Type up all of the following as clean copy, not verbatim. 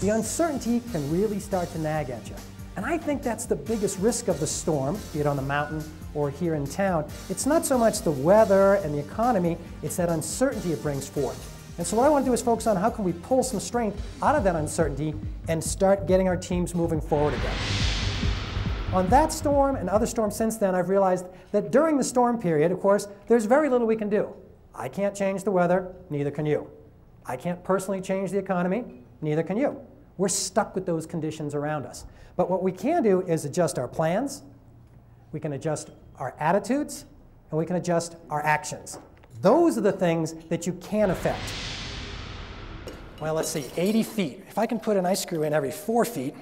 the uncertainty can really start to nag at you. And I think that's the biggest risk of the storm, be it on the mountain or here in town. It's not so much the weather and the economy, it's that uncertainty it brings forth. And so what I want to do is focus on how can we pull some strength out of that uncertainty and start getting our teams moving forward again. On that storm and other storms since then, I've realized that during the storm period, of course, there's very little we can do. I can't change the weather, neither can you. I can't personally change the economy, neither can you. We're stuck with those conditions around us. But what we can do is adjust our plans, we can adjust our attitudes, and we can adjust our actions. Those are the things that you can affect. Well, let's see, 80 feet. If I can put an ice screw in every 4 feet,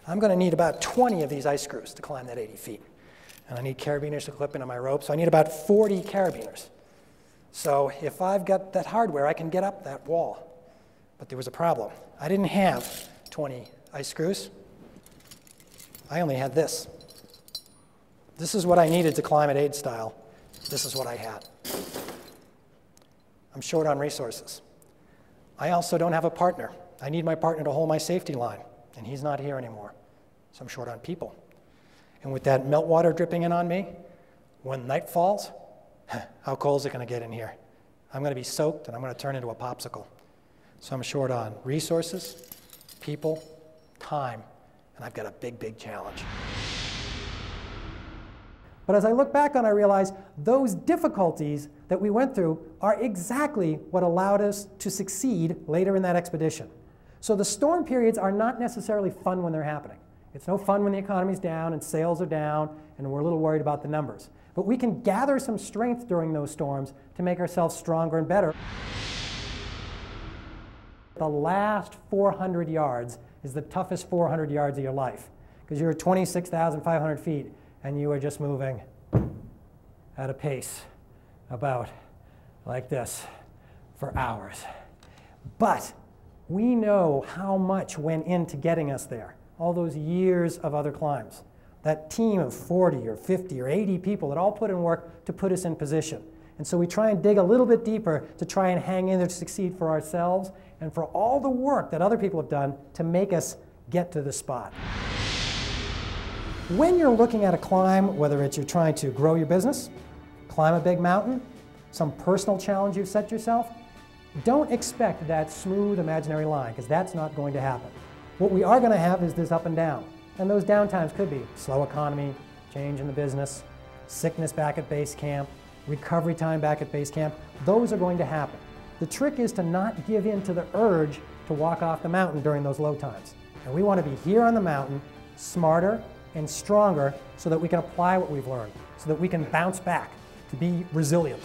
I'm going to need about 20 of these ice screws to climb that 80 feet. And I need carabiners to clip into my rope, so I need about 40 carabiners. So if I've got that hardware, I can get up that wall. But there was a problem. I didn't have 20 ice screws. I only had this. This is what I needed to climb at aid style. This is what I had. I'm short on resources. I also don't have a partner. I need my partner to hold my safety line, and he's not here anymore. So I'm short on people. And with that meltwater dripping in on me, when night falls, how cold is it going to get in here? I'm going to be soaked, and I'm going to turn into a popsicle. So I'm short on resources, people, time, and I've got a big, big challenge. But as I look back on it, I realize those difficulties that we went through are exactly what allowed us to succeed later in that expedition. So the storm periods are not necessarily fun when they're happening. It's no fun when the economy's down and sales are down and we're a little worried about the numbers. But we can gather some strength during those storms to make ourselves stronger and better. The last 400 yards is the toughest 400 yards of your life because you're at 26,500 feet and you are just moving at a pace about like this for hours. But we know how much went into getting us there, all those years of other climbs. That team of 40 or 50 or 80 people that all put in work to put us in position. And so we try and dig a little bit deeper to try and hang in there to succeed for ourselves and for all the work that other people have done to make us get to the spot. When you're looking at a climb, whether it's you're trying to grow your business, climb a big mountain, some personal challenge you've set yourself, don't expect that smooth imaginary line, because that's not going to happen. What we are going to have is this up and down. And those downtimes could be slow economy, change in the business, sickness back at base camp, recovery time back at base camp. Those are going to happen. The trick is to not give in to the urge to walk off the mountain during those low times. And we want to be here on the mountain, smarter and stronger, so that we can apply what we've learned, so that we can bounce back to be resilient.